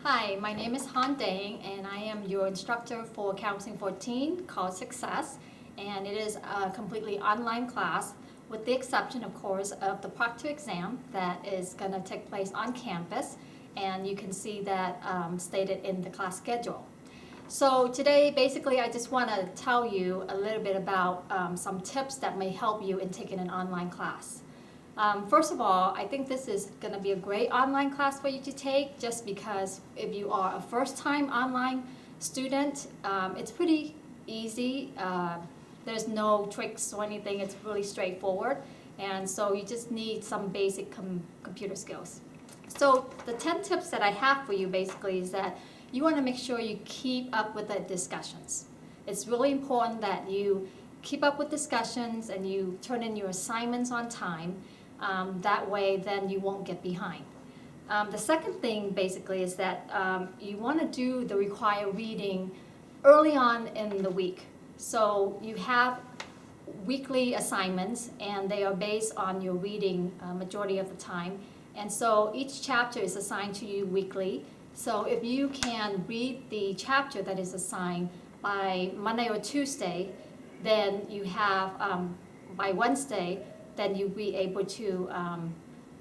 Hi, my name is Hanh Deng, and I am your instructor for COUNSEL-014 called Success, and it is a completely online class with the exception, of course, of the proctor exam that is going to take place on campus, and you can see that stated in the class schedule. So today, basically, I just want to tell you a little bit about some tips that may help you in taking an online class. First of all, I think this is going to be a great online class for you to take just because if you are a first-time online student, it's pretty easy. There's no tricks or anything. It's really straightforward. And so you just need some basic computer skills. So the 10 tips that I have for you basically is that you want to make sure you keep up with the discussions. It's really important that you keep up with discussions and you turn in your assignments on time. That way, then you won't get behind. The second thing, basically, is that you want to do the required reading early on in the week. So you have weekly assignments, and they are based on your reading majority of the time. And so each chapter is assigned to you weekly. So if you can read the chapter that is assigned by Monday or Tuesday, then you have, by Wednesday, then you'll be able to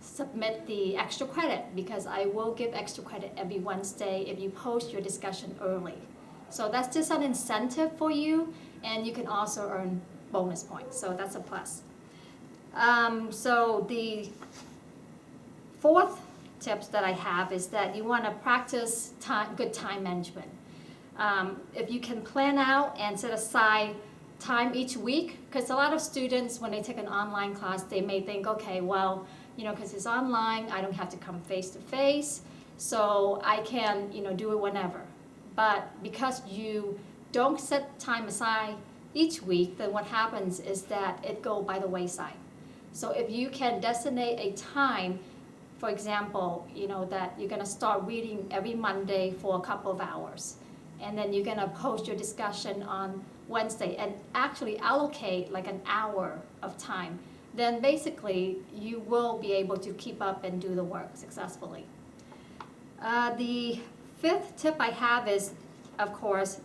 submit the extra credit, because I will give extra credit every Wednesday if you post your discussion early. So that's just an incentive for you, and you can also earn bonus points, so that's a plus. So the fourth tips that I have is that you want to practice good time management. If you can plan out and set aside time each week, because a lot of students, when they take an online class, they may think, okay, well, because it's online, I don't have to come face to face, so I can, do it whenever. But because you don't set time aside each week, then what happens is that it goes by the wayside. So if you can designate a time, for example, that you're going to start reading every Monday for a couple of hours, and then you're going to post your discussion on Wednesday and actually allocate like an hour of time, then basically you will be able to keep up and do the work successfully. The fifth tip I have is, of course,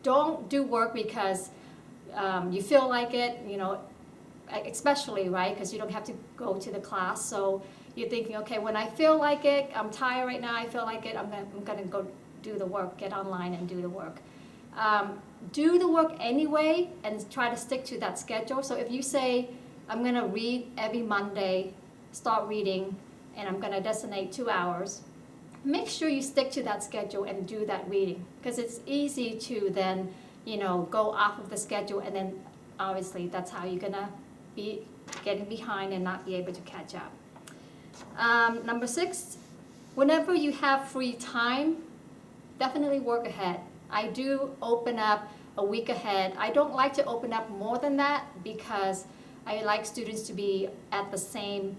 don't do work because you feel like it, especially, right, because you don't have to go to the class. So you're thinking, okay, when I feel like it, I'm tired right now, I feel like it, I'm going to go do the work, get online and do the work. Do the work anyway and try to stick to that schedule. So if you say, I'm going to read every Monday, start reading, and I'm going to designate 2 hours, make sure you stick to that schedule and do that reading, because it's easy to then, go off of the schedule, and then obviously that's how you're going to be getting behind and not be able to catch up. Number 6, whenever you have free time, definitely work ahead. I do open up a week ahead. I don't like to open up more than that because I like students to be at the same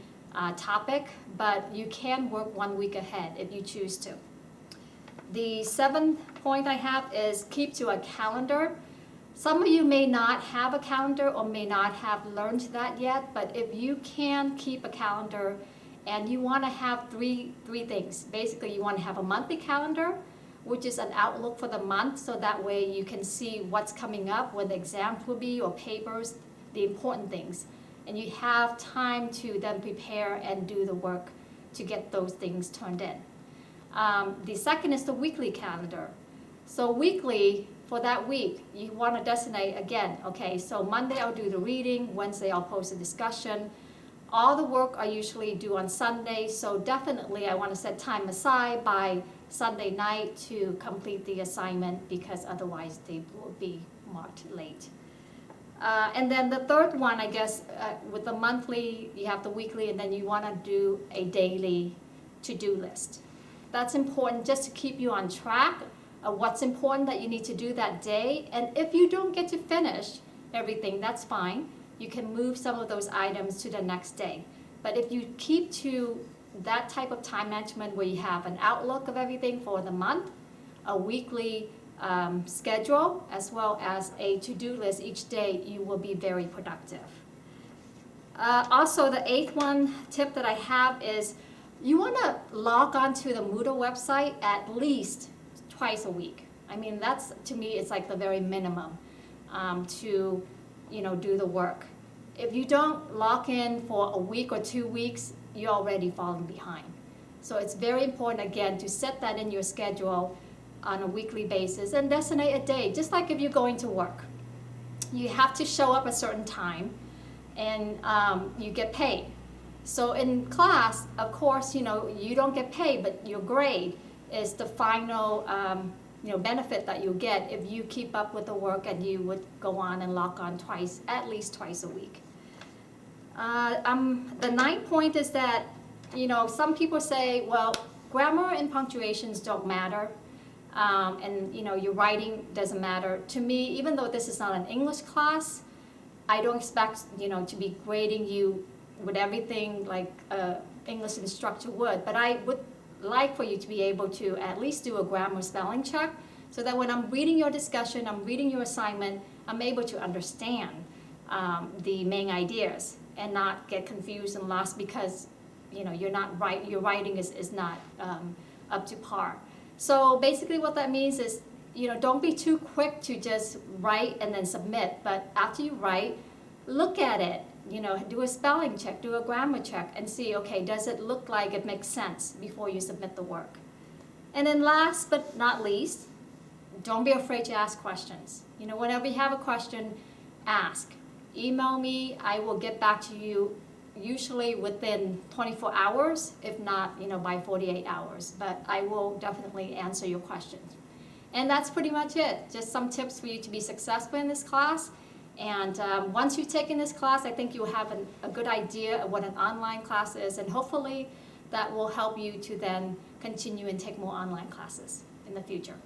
topic, but you can work 1 week ahead if you choose to. The 7th point I have is keep to a calendar. Some of you may not have a calendar or may not have learned that yet, but if you can keep a calendar and you want to have three things. Basically, you want to have a monthly calendar, which is an outlook for the month, so that way you can see what's coming up, when the exams will be, or papers, the important things. And you have time to then prepare and do the work to get those things turned in. The second is the weekly calendar. So weekly, for that week, you want to designate again, okay, so Monday I'll do the reading, Wednesday I'll post a discussion. All the work I usually do on Sunday, so definitely I want to set time aside by Sunday night to complete the assignment, because otherwise they will be marked late. And then the third one, I guess, with the monthly, you have the weekly, and then you want to do a daily to-do list. That's important just to keep you on track of what's important that you need to do that day. And if you don't get to finish everything, that's fine. You can move some of those items to the next day. But if you keep to that type of time management where you have an outlook of everything for the month, a weekly schedule, as well as a to-do list each day, you will be very productive. Also, the 8th tip that I have is You want to log onto the Moodle website at least twice a week. I mean, that's, to me, it's like the very minimum to, do the work. If you don't log in for a week or 2 weeks, you're already falling behind. So it's very important, again, to set that in your schedule on a weekly basis and designate a day, just like if you're going to work. You have to show up a certain time and you get paid. So in class, of course, you don't get paid, but your grade is the final benefit that you get if you keep up with the work and you would go on and log on at least twice a week. The ninth point is that, some people say, well, grammar and punctuations don't matter, and your writing doesn't matter. To me, even though this is not an English class, I don't expect to be grading you with everything like an English instructor would, but I would like for you to be able to at least do a grammar spelling check so that when I'm reading your discussion, I'm reading your assignment, I'm able to understand the main ideas and not get confused and lost because your writing is not up to par. So basically what that means is, don't be too quick to just write and then submit, but after you write, look at it, do a spelling check, do a grammar check and see, okay, does it look like it makes sense before you submit the work? And then last but not least, don't be afraid to ask questions. Whenever you have a question, ask. Email me, I will get back to you usually within 24 hours, if not, by 48 hours. But I will definitely answer your questions. And that's pretty much it. Just some tips for you to be successful in this class. And once you've taken this class, I think you'll have a good idea of what an online class is, and hopefully that will help you to then continue and take more online classes in the future.